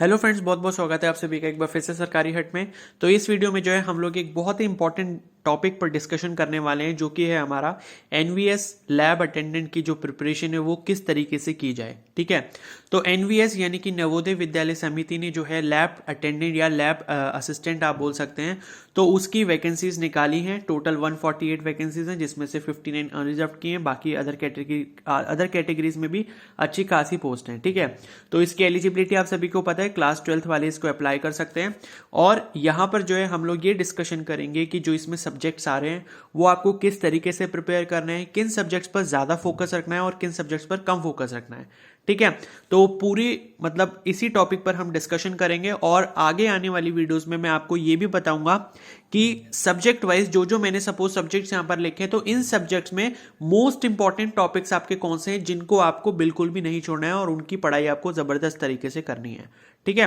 Hello friends, बहुत बहुत स्वागत है आप सभी का एक बार फिर से सरकारी हट में। तो इस वीडियो में जो है हम लोग एक बहुत ही इंपॉर्टेंट टॉपिक पर डिस्कशन करने वाले हैं, जो कि है हमारा एनवीएस लैब अटेंडेंट की जो प्रिपरेशन है वो किस तरीके से की जाए। ठीक है, तो एनवीएस यानी कि नवोदय विद्यालय समिति ने जो है लैब अटेंडेंट या लैब असिस्टेंट आप बोल सकते हैं, तो उसकी वैकेंसीज निकाली हैं। टोटल 148 वैकेंसीज हैं, जिसमें से 59 अनरिजर्व की हैं, बाकी अदर कैटेगरीज में भी अच्छी खासी पोस्ट हैं। ठीक है, तो इसकी एलिजिबिलिटी आप सभी को पता है, क्लास 12th वाले इसको अप्लाई कर सकते हैं। और यहाँ पर जो है हम लोग ये डिस्कशन करेंगे कि जो इसमें सब्जेक्ट्स आ रहे हैं वो आपको किस तरीके से प्रिपेयर करना है, किन सब्जेक्ट्स पर ज्यादा फोकस रखना है और किन सब्जेक्ट्स पर कम फोकस रखना है। ठीक है, तो पूरी मतलब इसी टॉपिक पर हम डिस्कशन करेंगे और आगे आने वाली वीडियोस में मैं आपको ये भी बताऊंगा कि सब्जेक्ट वाइज जो जो मैंने सपोज सब्जेक्ट्स यहां पर लिखे हैं, तो इन सब्जेक्ट्स में मोस्ट इंपॉर्टेंट टॉपिक्स आपके कौन से हैं जिनको आपको बिल्कुल भी नहीं छोड़ना है और उनकी पढ़ाई आपको जबरदस्त तरीके से करनी है। ठीक है,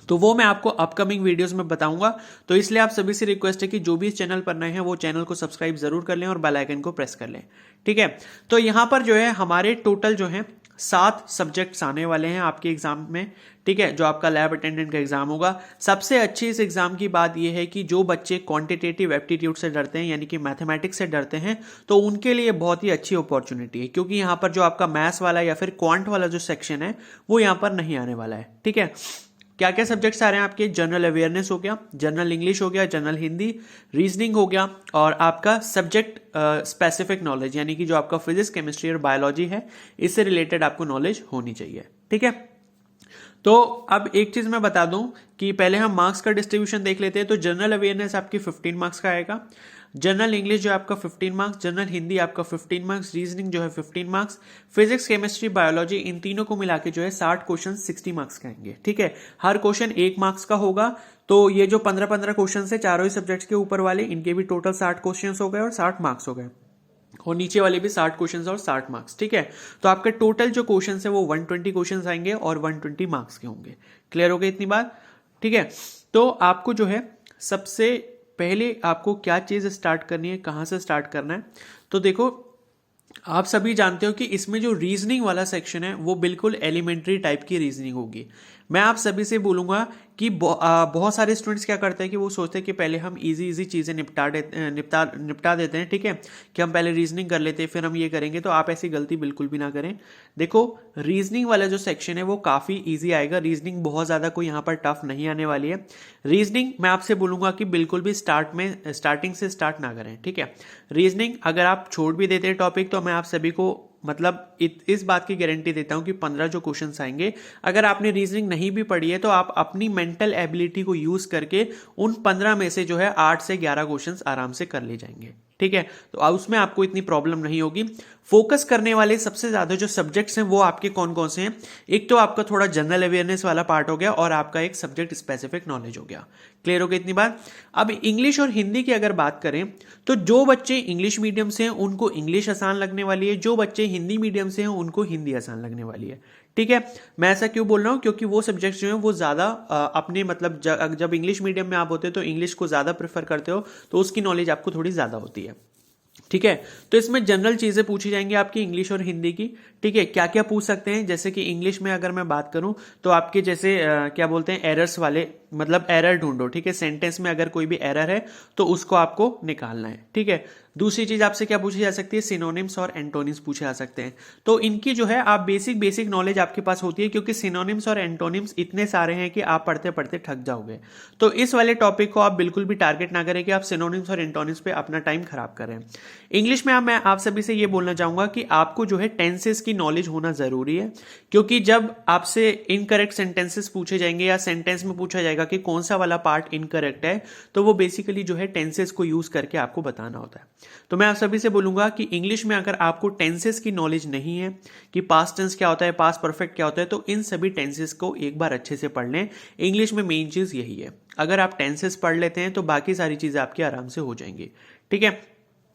तो वो मैं आपको अपकमिंग वीडियोस में बताऊंगा। तो इसलिए आप सभी से रिक्वेस्ट है कि जो भी इस चैनल पर नए हैं वो चैनल को सब्सक्राइब जरूर कर लें और बेल आइकन को प्रेस कर लें। ठीक है, तो यहां पर जो है हमारे टोटल जो है 7 सब्जेक्ट्स आने वाले हैं आपके एग्जाम में। ठीक है, जो आपका लैब अटेंडेंट का एग्जाम होगा। सबसे अच्छी इस एग्जाम की बात यह है कि जो बच्चे क्वांटिटेटिव एप्टीट्यूड से डरते हैं यानी कि मैथमेटिक्स से डरते हैं, तो उनके लिए बहुत ही अच्छी अपॉर्चुनिटी है, क्योंकि यहां पर जो आपका मैथ्स वाला या फिर क्वांट वाला जो सेक्शन है वो यहां पर नहीं आने वाला है। ठीक है, क्या क्या सब्जेक्ट्स आ रहे हैं आपके? जनरल अवेयरनेस हो गया, जनरल इंग्लिश हो गया, जनरल हिंदी, रीजनिंग हो गया, और आपका सब्जेक्ट स्पेसिफिक नॉलेज यानी कि जो आपका फिजिक्स, केमिस्ट्री और बायोलॉजी है, इससे रिलेटेड आपको नॉलेज होनी चाहिए। ठीक है, तो अब एक चीज मैं बता दूं कि पहले हम मार्क्स का डिस्ट्रीब्यूशन देख लेते हैं। तो जनरल अवेयरनेस आपकी 15 मार्क्स का आएगा, जनरल इंग्लिश जो आपका 15 मार्क्स, जनरल हिंदी आपका 15 मार्क्स, रीजनिंग जो है 15 मार्क्स, फिजिक्स, केमिस्ट्री, बायोलॉजी, इन तीनों को मिला के जो है 60 क्वेश्चन 60 मार्क्स के आएंगे। ठीक है, हर क्वेश्चन 1 मार्क्स का होगा। तो ये जो 15-15 क्वेश्चन है चारों ही सब्जेक्ट्स के ऊपर वाले, इनके भी टोटल 60 क्वेश्चन हो गए और 60 मार्क्स हो गए, और नीचे वाले भी 60 क्वेश्चंस और 60 मार्क्स। ठीक है, तो आपके टोटल जो क्वेश्चंस है वो 120 क्वेश्चंस आएंगे और 120 मार्क्स के होंगे। क्लियर हो गई इतनी बात? ठीक है, तो आपको जो है सबसे पहले आपको क्या चीज स्टार्ट करनी है, कहां से स्टार्ट करना है? तो देखो, आप सभी जानते हो कि इसमें जो रीजनिंग वाला सेक्शन है वो बिल्कुल एलिमेंट्री टाइप की रीजनिंग होगी। मैं आप सभी से बोलूंगा कि बहुत सारे स्टूडेंट्स क्या करते हैं कि वो सोचते हैं कि पहले हम इजी इजी चीजें निपटा देते हैं। ठीक है, कि हम पहले रीजनिंग कर लेते हैं फिर हम ये करेंगे। तो आप ऐसी गलती बिल्कुल भी ना करें। देखो, रीजनिंग वाला जो सेक्शन है वो काफी इजी आएगा। रीजनिंग बहुत ज्यादा कोई यहाँ पर टफ नहीं आने वाली है। रीजनिंग मैं आपसे बोलूंगा कि बिल्कुल भी स्टार्टिंग से स्टार्ट ना करें। ठीक है, रीजनिंग अगर आप छोड़ भी देते हैं टॉपिक, तो मैं आप सभी को मतलब इस बात की गारंटी देता हूं कि 15 जो क्वेश्चंस आएंगे, अगर आपने रीजनिंग नहीं भी पढ़ी है तो आप अपनी मेंटल एबिलिटी को यूज करके उन 15 में से जो है 8 से 11 क्वेश्चंस आराम से कर ले जाएंगे। ठीक है, तो उसमें आपको इतनी प्रॉब्लम नहीं होगी। फोकस करने वाले सबसे ज्यादा जो सब्जेक्ट्स हैं वो आपके कौन कौन से हैं? एक तो आपका थोड़ा जनरल अवेयरनेस वाला पार्ट हो गया और आपका एक सब्जेक्ट स्पेसिफिक नॉलेज हो गया। क्लियर हो गई इतनी बात? अब इंग्लिश और हिंदी की अगर बात करें, तो जो बच्चे इंग्लिश मीडियम से हैं उनको इंग्लिश आसान लगने वाली है, जो बच्चे हिंदी मीडियम से हैं उनको हिंदी आसान लगने वाली है। ठीक है, मैं ऐसा क्यों बोल रहा हूं? क्योंकि वो सब्जेक्ट्स जो हैं वो ज्यादा अपने मतलब जब इंग्लिश मीडियम में आप होते हो तो इंग्लिश को ज्यादा प्रेफर करते हो, तो उसकी नॉलेज आपको थोड़ी ज्यादा होती है। ठीक है, तो इसमें जनरल चीजें पूछी जाएंगी आपकी इंग्लिश और हिंदी की। ठीक है, क्या क्या पूछ सकते हैं? जैसे कि इंग्लिश में अगर मैं बात करूं तो आपके जैसे क्या बोलते हैं, एरर्स वाले, मतलब एरर ढूंढो। ठीक है, सेंटेंस में अगर कोई भी एरर है तो उसको आपको निकालना है। ठीक है, दूसरी चीज आपसे क्या पूछी जा सकती है? सिनोनिम्स और एंटोनिम्स पूछे जा सकते हैं। तो इनकी जो है आप बेसिक नॉलेज आपके पास होती है, क्योंकि सिनोनिम्स और एंटोनिम्स इतने सारे हैं कि आप पढ़ते पढ़ते थक जाओगे। तो इस वाले टॉपिक को आप बिल्कुल भी टारगेट ना करें कि आप सिनोनिम्स और एंटोनिम्स पे अपना टाइम खराब करें। इंग्लिश में मैं आप सभी से ये बोलना चाहूंगा कि आपको जो है टेंसेस की नॉलेज होना जरूरी है, क्योंकि जब आपसे इनकरेक्ट सेंटेंसेस पूछे जाएंगे या सेंटेंस में पूछा जाएगा कि कौन सा वाला पार्ट इनकरेक्ट है, तो वो बेसिकली जो है टेंसेस को यूज करके आपको बताना होता है। तो मैं आप सभी से बोलूंगा कि इंग्लिश में अगर आपको टेंसेस की नॉलेज नहीं है कि पास्ट टेंस क्या होता है, पास्ट परफेक्ट क्या होता है, तो इन सभी टेंसेस को एक बार अच्छे से पढ़ लें। इंग्लिश में मेन चीज यही है, अगर आप टेंसेस पढ़ लेते हैं तो बाकी सारी चीजें आपकी आराम से हो जाएंगी। ठीक है,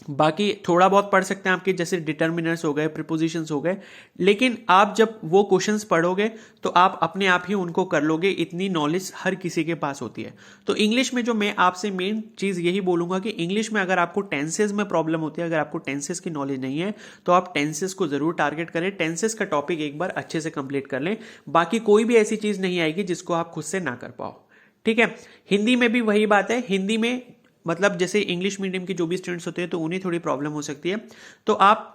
बाकी थोड़ा बहुत पढ़ सकते हैं आपके जैसे डिटर्मिनर्स हो गए, प्रीपोजिशंस हो गए, लेकिन आप जब वो क्वेश्चंस पढ़ोगे तो आप अपने आप ही उनको कर लोगे, इतनी नॉलेज हर किसी के पास होती है। तो इंग्लिश में जो मैं आपसे मेन चीज़ यही बोलूंगा कि इंग्लिश में अगर आपको टेंसेज में प्रॉब्लम होती है, अगर आपको टेंसेज की नॉलेज नहीं है तो आप टेंसेज को जरूर टारगेट करें, टेंसेज का टॉपिक एक बार अच्छे से कंप्लीट कर लें। बाकी कोई भी ऐसी चीज़ नहीं आएगी जिसको आप खुद से ना कर पाओ, ठीक है। हिंदी में भी वही बात है, हिंदी में मतलब जैसे इंग्लिश मीडियम के जो भी स्टूडेंट्स होते हैं तो उन्हें थोड़ी प्रॉब्लम हो सकती है। तो आप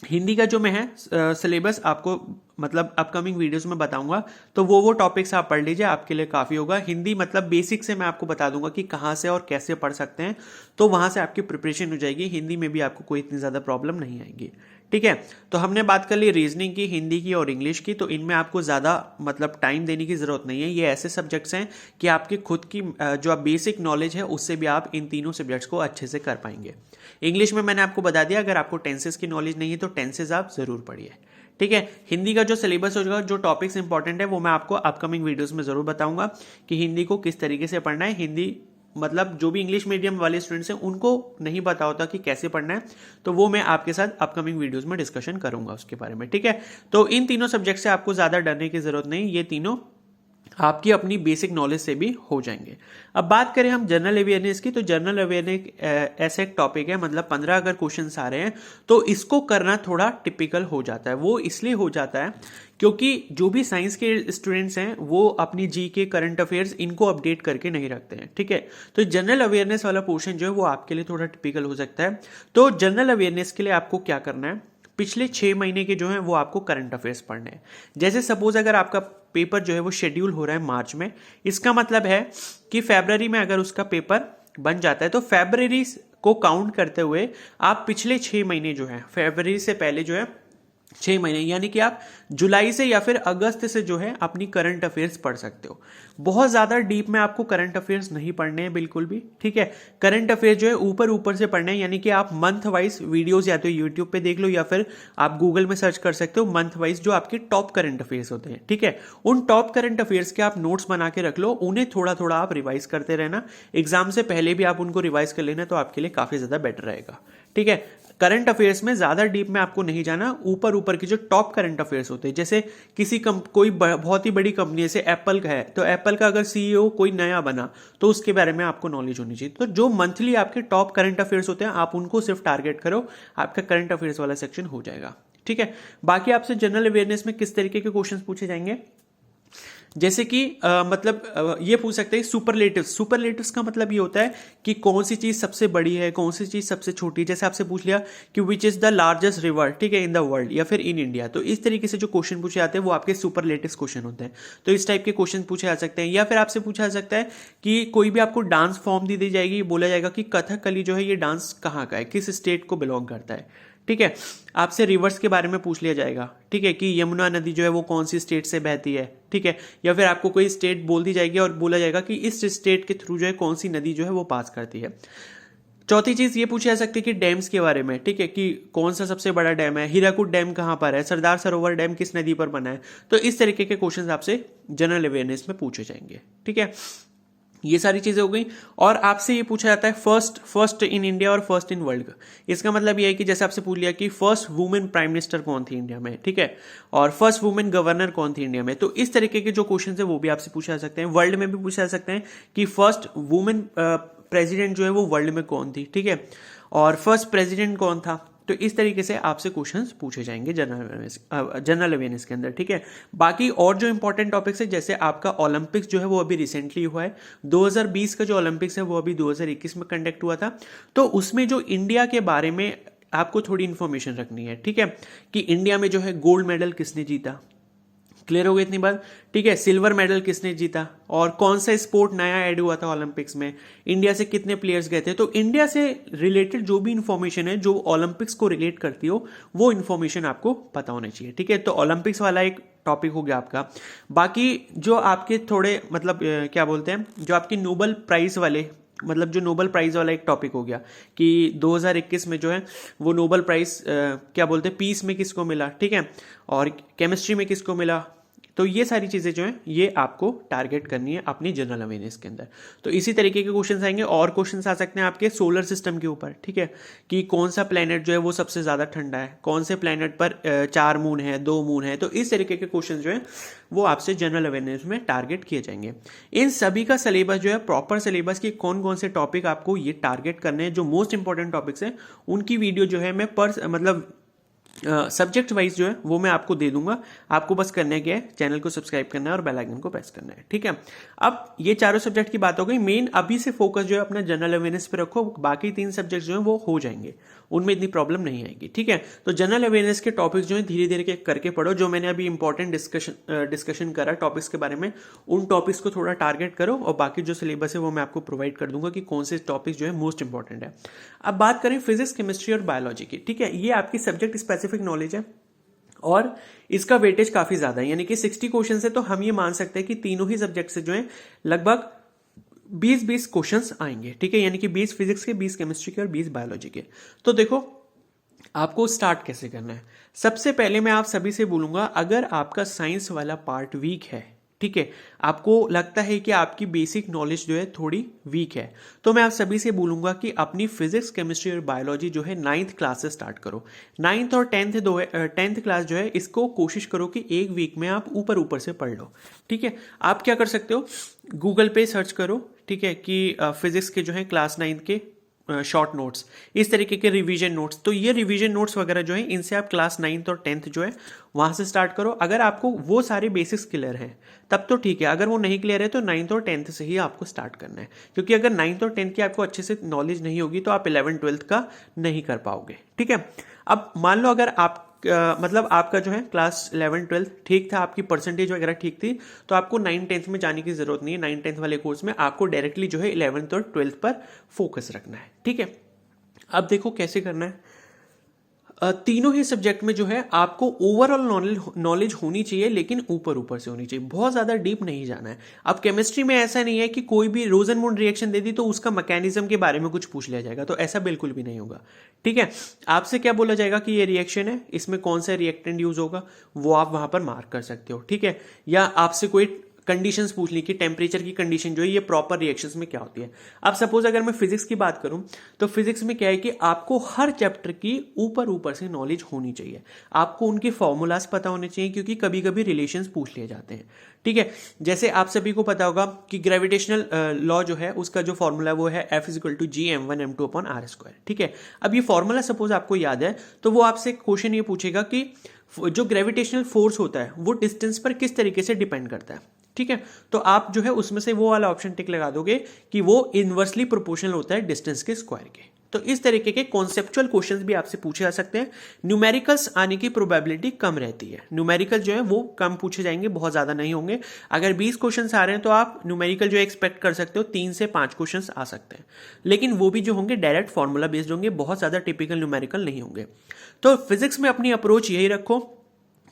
हिंदी का जो मैं है सिलेबस आपको मतलब अपकमिंग वीडियोस में बताऊंगा, तो वो टॉपिक्स आप पढ़ लीजिए, आपके लिए काफ़ी होगा। हिंदी मतलब बेसिक से मैं आपको बता दूंगा कि कहाँ से और कैसे पढ़ सकते हैं, तो वहाँ से आपकी प्रिपरेशन हो जाएगी, हिंदी में भी आपको कोई इतनी ज़्यादा प्रॉब्लम नहीं आएगी, ठीक है। तो हमने बात कर ली रीजनिंग की, हिंदी की और इंग्लिश की, तो इनमें आपको ज़्यादा मतलब टाइम देने की ज़रूरत नहीं है। ये ऐसे सब्जेक्ट्स हैं कि आपकी खुद की जो आप बेसिक नॉलेज है उससे भी आप इन तीनों सब्जेक्ट्स को अच्छे से कर पाएंगे। इंग्लिश में मैंने आपको बता दिया, अगर आपको टेंसेस की नॉलेज नहीं है तो टेंसेस आप ज़रूर पढ़िए, ठीक है। हिंदी का जो सिलेबस होगा, जो टॉपिक्स इंपॉर्टेंट है, वो मैं आपको अपकमिंग वीडियोस में ज़रूर बताऊंगा कि हिंदी को किस तरीके से पढ़ना है। हिंदी मतलब जो भी इंग्लिश मीडियम वाले स्टूडेंट्स हैं उनको नहीं पता होता कि कैसे पढ़ना है, तो वो मैं आपके साथ अपकमिंग वीडियोस में डिस्कशन करूंगा उसके बारे में, ठीक है। तो इन तीनों सब्जेक्ट से आपको ज़्यादा डरने की ज़रूरत नहीं, ये तीनों आपकी अपनी बेसिक नॉलेज से भी हो जाएंगे। अब बात करें हम जनरल अवेयरनेस की, तो जनरल अवेयरनेस ऐसा एक टॉपिक है, मतलब 15 अगर क्वेश्चंस आ रहे हैं तो इसको करना थोड़ा टिपिकल हो जाता है। वो इसलिए हो जाता है क्योंकि जो भी साइंस के स्टूडेंट्स हैं वो अपनी जी के करंट अफेयर्स इनको अपडेट करके नहीं रखते हैं, ठीक है। तो जनरल अवेयरनेस वाला पोर्शन जो है वो आपके लिए थोड़ा टिपिकल हो सकता है। तो जनरल अवेयरनेस के लिए आपको क्या करना है, पिछले 6 महीने के जो हैं वो आपको करंट अफेयर्स पढ़ने हैं। जैसे सपोज अगर आपका पेपर जो है वो शेड्यूल हो रहा है मार्च में, इसका मतलब है कि फरवरी में अगर उसका पेपर बन जाता है तो फरवरी को काउंट करते हुए आप पिछले 6 महीने जो है, फरवरी से पहले जो है 6 महीने, यानी कि आप जुलाई से या फिर अगस्त से जो है अपनी करंट अफेयर्स पढ़ सकते हो। बहुत ज़्यादा डीप में आपको करंट अफेयर्स नहीं पढ़ने हैं बिल्कुल भी, ठीक है। करंट अफेयर्स जो है ऊपर ऊपर से पढ़ने हैं, यानी कि आप मंथ वाइज वीडियोस या तो यूट्यूब पे देख लो या फिर आप गूगल में सर्च कर सकते हो मंथ वाइज जो आपके टॉप करंट अफेयर्स होते हैं, ठीक है। उन टॉप करंट अफेयर्स के आप नोट्स बना के रख लो, उन्हें थोड़ा थोड़ा आप रिवाइज करते रहना, एग्जाम से पहले भी आप उनको रिवाइज कर लेना, तो आपके लिए काफ़ी ज़्यादा बेटर रहेगा, ठीक है। करंट अफेयर्स में ज्यादा डीप में आपको नहीं जाना, ऊपर ऊपर के जो टॉप करंट अफेयर्स होते हैं, जैसे किसी कोई बहुत ही बड़ी कंपनी जैसे एप्पल का है, तो एप्पल का अगर सीईओ कोई नया बना तो उसके बारे में आपको नॉलेज होनी चाहिए। तो जो मंथली आपके टॉप करंट अफेयर्स होते हैं आप उनको सिर्फ टारगेट करो, आपका करंट अफेयर्स वाला सेक्शन हो जाएगा, ठीक है। बाकी आपसे जनरल अवेयरनेस में किस तरीके के क्वेश्चन पूछे जाएंगे, जैसे कि ये पूछ सकते हैं सुपरलेटिव्स। सुपरलेटिव्स का मतलब ये होता है कि कौन सी चीज सबसे बड़ी है, कौन सी चीज सबसे छोटी है। जैसे आपसे पूछ लिया कि which is the largest river, ठीक है, इन द वर्ल्ड या फिर इन इंडिया, तो इस तरीके से जो क्वेश्चन पूछे जाते हैं वो आपके सुपरलेटिव्स क्वेश्चन होते हैं। तो इस टाइप के क्वेश्चन पूछे जा सकते हैं। या फिर आपसे पूछा जा सकता है कि कोई भी आपको डांस फॉर्म दी जाएगी, बोला जाएगा कि कथकली जो है ये डांस कहाँ का है, किस स्टेट को बिलोंग करता है, ठीक है। आपसे रिवर्स के बारे में पूछ लिया जाएगा, ठीक है, कि यमुना नदी जो है वो कौन सी स्टेट से बहती है, ठीक है। या फिर आपको कोई स्टेट बोल दी जाएगी और बोला जाएगा कि इस स्टेट के थ्रू जो है कौन सी नदी जो है वो पास करती है। चौथी चीज ये पूछी जा सकती है कि डैम्स के बारे में, ठीक है, कि कौन सा सबसे बड़ा डैम है, हीराकुद डैम कहाँ पर है, सरदार सरोवर डैम किस नदी पर बना है। तो इस तरीके के क्वेश्चन आपसे जनरल अवेयरनेस में पूछे जाएंगे, ठीक है। ये सारी चीजें हो गई। और आपसे ये पूछा जाता है फर्स्ट इन इंडिया और फर्स्ट इन वर्ल्ड। इसका मतलब ये है कि जैसे आपसे पूछ लिया कि फर्स्ट वुमेन प्राइम मिनिस्टर कौन थी इंडिया में, ठीक है, और फर्स्ट वुमेन गवर्नर कौन थी इंडिया में। तो इस तरीके के जो क्वेश्चन है वो भी आपसे पूछा जा सकते हैं। वर्ल्ड में भी पूछा जा सकते हैं कि फर्स्ट वुमेन प्रेसिडेंट जो है वो वर्ल्ड में कौन थी, ठीक है, और फर्स्ट प्रेसिडेंट कौन था। तो इस तरीके से आपसे क्वेश्चंस पूछे जाएंगे जनरल अवेयरनेस के अंदर, ठीक है। बाकी और जो इंपॉर्टेंट टॉपिक्स है, जैसे आपका ओलंपिक्स जो है वो अभी रिसेंटली हुआ है, 2020 का जो ओलंपिक्स है वो अभी 2021 में कंडक्ट हुआ था। तो उसमें जो इंडिया के बारे में आपको थोड़ी इंफॉर्मेशन रखनी है, ठीक है, कि इंडिया में जो है गोल्ड मेडल किसने जीता, क्लियर हो गई इतनी बात, ठीक है। सिल्वर मेडल किसने जीता और कौन सा स्पोर्ट नया ऐड हुआ था ओलंपिक्स में, इंडिया से कितने प्लेयर्स गए थे। तो इंडिया से रिलेटेड जो भी इंफॉर्मेशन है जो ओलंपिक्स को रिलेट करती हो वो इंफॉर्मेशन आपको पता होनी चाहिए, ठीक है। तो ओलंपिक्स वाला एक टॉपिक हो गया आपका। बाकी जो आपके थोड़े क्या बोलते हैं, जो आपके नोबेल प्राइज वाले जो नोबेल प्राइज वाला एक टॉपिक हो गया कि 2021 में जो है वो नोबेल प्राइज क्या बोलते हैं पीस में किसको मिला, ठीक है, और केमिस्ट्री में किसको मिला, तो ये सारी चीजें जो है ये आपको टारगेट करनी है अपनी जनरल अवेयरनेस के अंदर। तो इसी तरीके के क्वेश्चंस आएंगे, और क्वेश्चंस आ सकते हैं आपके सोलर सिस्टम के ऊपर, ठीक है, कि कौन सा प्लेनेट जो है वो सबसे ज्यादा ठंडा है, कौन से प्लेनेट पर 4 मून है, 2 मून है। तो इस तरीके के क्वेश्चन जो है वो आपसे जनरल अवेयरनेस में टारगेट किए जाएंगे। इन सभी का सिलेबस जो है प्रॉपर सिलेबस की कौन कौन से टॉपिक आपको ये टारगेट करने हैं, जो मोस्ट इंपॉर्टेंट टॉपिक्स हैं, उनकी वीडियो जो है मैं मतलब सब्जेक्ट वाइज जो है वो मैं आपको दे दूंगा। आपको बस करने के है चैनल को सब्सक्राइब करना है और बेल आइकन को प्रेस करना है, ठीक है। अब ये चारों सब्जेक्ट की बात हो गई। मेन अभी से फोकस जो है अपना जनरल अवेयरनेस पे रखो, बाकी 3 सब्जेक्ट जो है वो हो जाएंगे, उनमें इतनी प्रॉब्लम नहीं आएगी, ठीक है। तो जनरल अवेयरनेस के टॉपिक्स जो है धीरे धीरे करके पढ़ो। जो मैंने अभी इंपॉर्टेंट डिस्कशन करा टॉपिक्स के बारे में, उन टॉपिक्स को थोड़ा टारगेट करो, और बाकी जो सिलेबस है वो मैं आपको प्रोवाइड कर दूंगा कि कौन से टॉपिक्स जो है मोस्ट इंपॉर्टेंट है। अब बात करें फिजिक्स, केमिस्ट्री और बायोलॉजी की, ठीक है। ये आपकी सब्जेक्ट स्पेसिफिक नॉलेज है और इसका वेटेज काफी ज्यादा है, यानी कि 60 क्वेश्चन है, तो हम ये मान सकते हैं कि तीनों ही सब्जेक्ट से जो है लगभग 20-20 क्वेश्चंस आएंगे, ठीक है, यानी कि 20 फिजिक्स के, 20 केमिस्ट्री के और 20 बायोलॉजी के। तो देखो आपको स्टार्ट कैसे करना है। सबसे पहले मैं आप सभी से बोलूंगा, अगर आपका साइंस वाला पार्ट वीक है, ठीक है, आपको लगता है कि आपकी बेसिक नॉलेज जो है थोड़ी वीक है, तो मैं आप सभी से बोलूंगा कि अपनी फिजिक्स, केमिस्ट्री और बायोलॉजी जो है 9th क्लास से स्टार्ट करो। 9th और 10th क्लास जो है इसको कोशिश करो कि एक वीक में आप ऊपर ऊपर से पढ़ लो, ठीक है। आप क्या कर सकते हो, गूगल पे सर्च करो, ठीक है, कि फिजिक्स के जो है क्लास 9th के शॉर्ट नोट्स, इस तरीके के रिवीजन नोट्स। तो ये रिवीजन नोट्स वगैरह जो है इनसे आप क्लास 9th और 10th जो है वहां से स्टार्ट करो। अगर आपको वो सारे बेसिक्स क्लियर हैं तब तो ठीक है, अगर वो नहीं क्लियर है तो 9th और 10th से ही आपको स्टार्ट करना है, क्योंकि अगर 9th और 10th की आपको अच्छे से नॉलेज नहीं होगी तो आप 11th 12th का नहीं कर पाओगे, ठीक है। अब मान लो अगर आप मतलब आपका जो है क्लास 11 12 ठीक था, आपकी परसेंटेज वगैरह ठीक थी, तो आपको 9 10th में जाने की जरूरत नहीं है। 9 10th वाले कोर्स में आपको डायरेक्टली जो है 11th और 12th पर फोकस रखना है, ठीक है। अब देखो कैसे करना है। तीनों ही सब्जेक्ट में जो है आपको ओवरऑल नॉलेज होनी चाहिए, लेकिन ऊपर ऊपर से होनी चाहिए, बहुत ज्यादा डीप नहीं जाना है। अब केमिस्ट्री में ऐसा नहीं है कि कोई भी रोजनमून रिएक्शन दे दी तो उसका मैकेनिज्म के बारे में कुछ पूछ लिया जाएगा, तो ऐसा बिल्कुल भी नहीं होगा, ठीक है। आपसे क्या बोला जाएगा कि ये रिएक्शन है, इसमें कौन सा रिएक्टेंट यूज होगा, वो आप वहां पर मार्क कर सकते हो, ठीक है। या आपसे कोई कंडीशंस पूछ ली कि टेम्परेचर की कंडीशन जो है ये प्रॉपर रिएक्शंस में क्या होती है। अब सपोज अगर मैं फिजिक्स की बात करूं तो फिजिक्स में क्या है कि आपको हर चैप्टर की ऊपर ऊपर से नॉलेज होनी चाहिए, आपको उनके फॉर्मूलाज पता होने चाहिए, क्योंकि कभी कभी रिलेशंस पूछ लिए जाते हैं, ठीक है। जैसे आप सभी को पता होगा कि ग्रेविटेशनल लॉ जो है उसका जो फॉर्मूला वो है F=G(m1m2/r²), ठीक है। अब ये फॉर्मूला सपोज आपको याद है तो वो आपसे क्वेश्चन ये पूछेगा कि जो ग्रेविटेशनल फोर्स होता है वो डिस्टेंस पर किस तरीके से डिपेंड करता है, ठीक है। तो आप जो है उसमें से वो वाला ऑप्शन टिक लगा दोगे कि वो इनवर्सली प्रोपोर्शनल होता है डिस्टेंस के स्क्वायर के। तो इस तरीके के कॉन्सेप्चुअल क्वेश्चंस भी आपसे पूछे जा सकते हैं। न्यूमेरिकल्स आने की प्रोबेबिलिटी कम रहती है, न्यूमेरिकल जो है वो कम पूछे जाएंगे, बहुत ज्यादा नहीं होंगे। अगर 20 क्वेश्चंस आ रहे हैं तो आप न्यूमेरिकल जो एक्सपेक्ट कर सकते हो 3 से 5 क्वेश्चंस आ सकते हैं, लेकिन वो भी जो होंगे डायरेक्ट फॉर्मूला बेस्ड होंगे, बहुत ज्यादा टिपिकल न्यूमेरिकल नहीं होंगे। तो फिजिक्स में अपनी अप्रोच यही रखो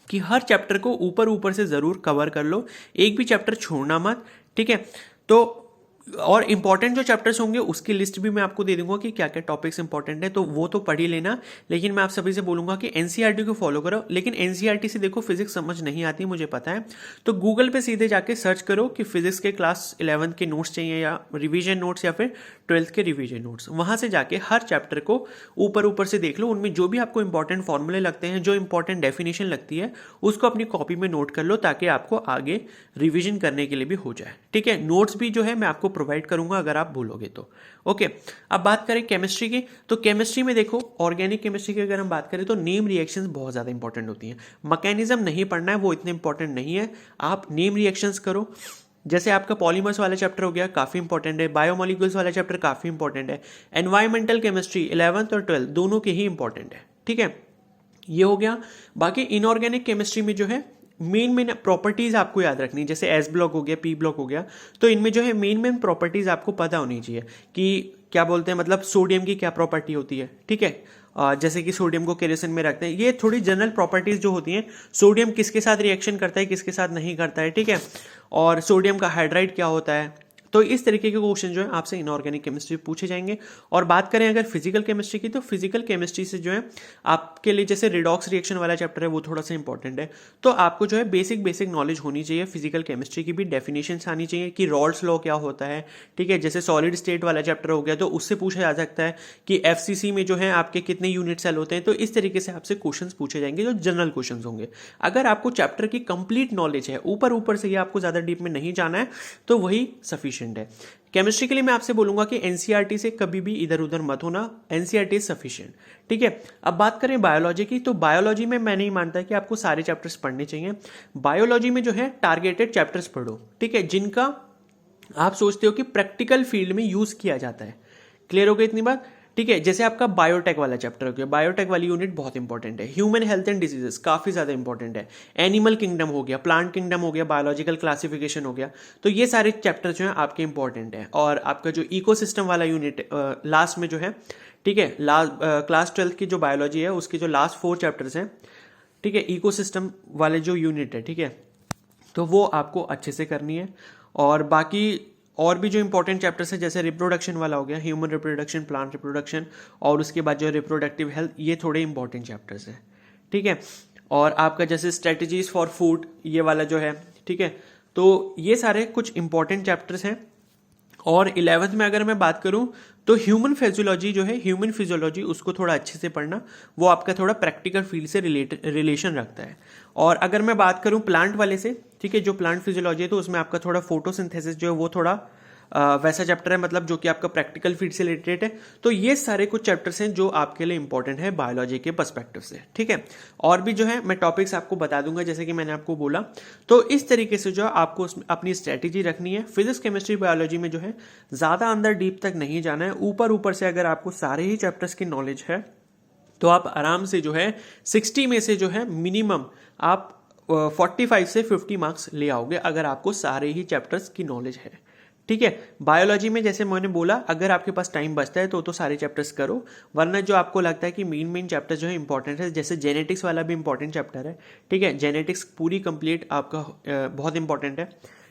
कि हर चैप्टर को ऊपर ऊपर से जरूर कवर कर लो, एक भी चैप्टर छोड़ना मत, ठीक है। तो और इंपॉर्टेंट जो चैप्टर्स होंगे उसकी लिस्ट भी मैं आपको दे दूंगा कि क्या क्या टॉपिक्स इंपॉर्टेंट है, तो वो तो पढ़ ही लेना। लेकिन मैं आप सभी से बोलूंगा कि एनसीईआरटी को फॉलो करो, लेकिन एनसीईआरटी से देखो फिजिक्स समझ नहीं आती, मुझे पता है, तो गूगल पे सीधे जाके सर्च करो कि फिजिक्स के क्लास 11 के नोट्स चाहिए या रिवीजन नोट्स या फिर 12th के रिवीजन नोट्स, वहां से जाके हर चैप्टर को ऊपर ऊपर से देख लो, उनमें जो भी आपको इंपॉर्टेंट फॉर्मूले लगते हैं, जो इंपॉर्टेंट डेफिनेशन लगती है, उसको अपनी कॉपी में नोट कर लो, ताकि आपको आगे रिवीजन करने के लिए भी हो जाए, ठीक है। नोट्स भी जो है मैं आपको प्रोवाइड करूंगा अगर आप भूलोगे तो, ओके। अब बात करें केमिस्ट्री की, तो केमिस्ट्री में देखो ऑर्गेनिक केमिस्ट्री की अगर हम बात करें तो नेम रिएक्शंस बहुत ज्यादा इंपॉर्टेंट होती हैं। मैकेनिज्म नहीं पढ़ना है, वो इतने इंपॉर्टेंट नहीं है, आप नेम रिएक्शंस करो। जैसे आपका पॉलीमर्स वाला चैप्टर हो गया, काफी इंपॉर्टेंट है। बायोमोलिक्यूल्स वाला चैप्टर काफी इंपॉर्टेंट है। एनवायरमेंटल केमिस्ट्री 11th और 12th दोनों के ही इंपॉर्टेंट है, ठीक है। ये हो गया। बाकी इनऑर्गेनिक केमिस्ट्री में जो है मेन प्रॉपर्टीज आपको याद रखनी, जैसे एस ब्लॉक हो गया, पी ब्लॉक हो गया, तो इनमें जो है मेन प्रॉपर्टीज आपको पता होनी चाहिए कि क्या बोलते हैं, मतलब सोडियम की क्या प्रॉपर्टी होती है, ठीक है। जैसे कि सोडियम को केरोसिन में रखते हैं, ये थोड़ी जनरल प्रॉपर्टीज जो होती हैं, सोडियम किसके साथ रिएक्शन करता है, किसके साथ नहीं करता है, ठीक है। और सोडियम का हाइड्राइड क्या होता है, तो इस तरीके के क्वेश्चन जो है आपसे इनऑर्गेनिक केमिस्ट्री पूछे जाएंगे। और बात करें अगर फिजिकल केमिस्ट्री की, तो फिजिकल केमिस्ट्री से जो है आपके लिए जैसे रिडॉक्स रिएक्शन वाला चैप्टर है वो थोड़ा सा इंपॉर्टेंट है, तो आपको जो है बेसिक नॉलेज होनी चाहिए। फिजिकल केमिस्ट्री की भी डेफिनेशंस आनी चाहिए कि रॉल्स लॉ क्या होता है, ठीक है। जैसे सॉलिड स्टेट वाला चैप्टर हो गया तो उससे पूछा जा सकता है कि एफसीसी में जो है आपके कितने यूनिट सेल होते हैं। तो इस तरीके से आपसे क्वेश्चंस पूछे जाएंगे जो जनरल क्वेश्चंस होंगे। अगर आपको चैप्टर की कंप्लीट नॉलेज है, ऊपर से ही आपको ज्यादा डीप में नहीं जाना है, तो वही सफिशिएंट है। केमिस्ट्री के लिए मैं आपसे बोलूंगा कि एनसीईआरटी से कभी भी इधर उधर मत होना, एनसीईआरटी इज सफिशिएंट, ठीक है। अब बात करें बायोलॉजी की, तो बायोलॉजी में मैं नहीं मानता कि आपको सारे चैप्टर्स पढ़ने चाहिए। बायोलॉजी में जो है टारगेटेड चैप्टर्स पढ़ो, ठीक है, जिनका आप सोचते हो कि प्रैक्टिकल फील्ड में यूज किया जाता है। क्लियर हो गई इतनी बात, ठीक है। जैसे आपका बायोटेक वाला चैप्टर हो गया, बायोटेक वाली यूनिट बहुत इंपॉर्टेंट है। ह्यूमन हेल्थ एंड डिजीजेस काफी ज्यादा इंपॉर्टेंट है। एनिमल किंगडम हो गया, प्लांट किंगडम हो गया, बायोलॉजिकल क्लासिफिकेशन हो गया, तो ये सारे चैप्टर जो है आपके इंपॉर्टेंट है। और आपका जो इकोसिस्टम वाला यूनिट लास्ट में जो है, ठीक है, क्लास 12 की जो बायोलॉजी है उसके जो लास्ट 4 चैप्टर्स हैं, ठीक है, इकोसिस्टम वाले जो यूनिट है, ठीक है, तो वो आपको अच्छे से करनी है। और बाकी और भी जो इंपॉर्टेंट चैप्टर्स है जैसे रिप्रोडक्शन वाला हो गया, ह्यूमन रिप्रोडक्शन, प्लांट रिप्रोडक्शन, और उसके बाद जो रिप्रोडक्टिव हेल्थ, ये थोड़े इंपॉर्टेंट चैप्टर्स हैं, ठीक है। और आपका जैसे स्ट्रेटजीज फॉर फूड, ये वाला जो है, ठीक है, तो ये सारे कुछ इंपॉर्टेंट चैप्टर्स हैं। और 11th में अगर मैं बात करूं तो ह्यूमन फिजियोलॉजी जो है, ह्यूमन फिजियोलॉजी उसको थोड़ा अच्छे से पढ़ना, वो आपका थोड़ा प्रैक्टिकल फील्ड से रिलेशन रखता है। और अगर मैं बात करूं प्लांट वाले से, ठीक है, जो प्लांट फिजियोलॉजी है, तो उसमें आपका थोड़ा फोटोसिंथेसिस जो है वो थोड़ा वैसा चैप्टर है, मतलब जो कि आपका प्रैक्टिकल फील्ड से रिलेटेड है। तो ये सारे कुछ चैप्टर्स हैं जो आपके लिए इंपॉर्टेंट है बायोलॉजी के पर्सपेक्टिव से, ठीक है। और भी जो है मैं टॉपिक्स आपको बता दूंगा जैसे कि मैंने आपको बोला। तो इस तरीके से जो आपको अपनी स्ट्रेटेजी रखनी है। फिजिक्स केमिस्ट्री बायोलॉजी में जो है ज्यादा अंदर डीप तक नहीं जाना है। ऊपर से अगर आपको सारे ही चैप्टर्स की नॉलेज है तो आप आराम से जो है 60 में से जो है मिनिमम आप 45 से 50 मार्क्स ले आओगे अगर आपको सारे ही चैप्टर्स की नॉलेज है, ठीक है। बायोलॉजी में जैसे मैंने बोला, अगर आपके पास टाइम बचता है तो सारे चैप्टर्स करो, वरना जो आपको लगता है कि मेन चैप्टर जो है इंपॉर्टेंट है, जैसे जेनेटिक्स वाला भी इंपॉर्टेंट चैप्टर है, ठीक है, जेनेटिक्स पूरी कंप्लीट आपका बहुत इंपॉर्टेंट है।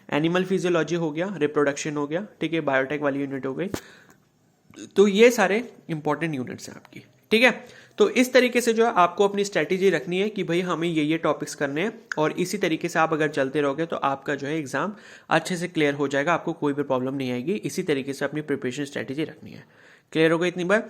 एनिमल फिजियोलॉजी हो गया, रिप्रोडक्शन हो गया, ठीक है, बायोटेक वाली यूनिट हो गई, तो ये सारे इंपॉर्टेंट यूनिट्स हैं आपकी, ठीक है। तो इस तरीके से जो है आपको अपनी स्ट्रेटेजी रखनी है कि भाई हमें ये टॉपिक्स करने हैं, और इसी तरीके से आप अगर चलते रहोगे तो आपका जो है एग्जाम अच्छे से क्लियर हो जाएगा, आपको कोई भी प्रॉब्लम नहीं आएगी। इसी तरीके से अपनी प्रिपरेशन स्ट्रेटेजी रखनी है। क्लियर हो गई इतनी बार?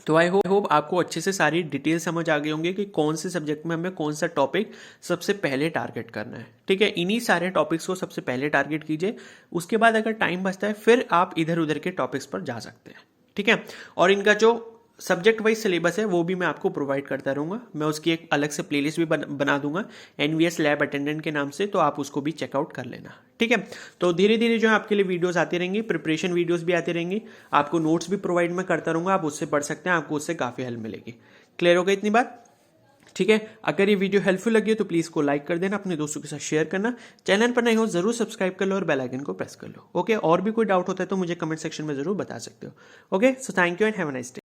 तो आई होप आपको अच्छे से सारी डिटेल समझ आ गए होंगे कि कौन से सब्जेक्ट में हमें कौन सा टॉपिक सबसे पहले टारगेट करना है, ठीक है। इन्हीं सारे टॉपिक्स को सबसे पहले टारगेट कीजिए, उसके बाद अगर टाइम बचता है फिर आप इधर उधर के टॉपिक्स पर जा सकते हैं, ठीक है। और इनका जो सब्जेक्ट वाइज सिलेबस है वो भी मैं आपको प्रोवाइड करता रहूंगा। मैं उसकी एक अलग से प्लेलिस्ट भी बना दूंगा एनवीएस लैब अटेंडेंट के नाम से, तो आप उसको भी चेकआउट कर लेना, ठीक है। तो धीरे धीरे जो है आपके लिए वीडियोस आती रहेंगी, प्रिपरेशन वीडियोस भी आती रहेंगी, आपको नोट्स भी प्रोवाइड मैं करता रहूंगा, आप उससे पढ़ सकते हैं, आपको उससे काफी हेल्प मिलेगी। क्लियर हो गई इतनी बात? ठीक है। अगर ये वीडियो हेल्पफुल लगी हो तो प्लीज को लाइक कर देना, अपने दोस्तों के साथ शेयर करना, चैनल पर नए हो जरूर सब्सक्राइब कर लो और बेल आइकन को प्रेस कर लो, ओके। और भी कोई डाउट होता है तो मुझे कमेंट सेक्शन में जरूर बता सकते हो, okay. So thank you and have a nice day.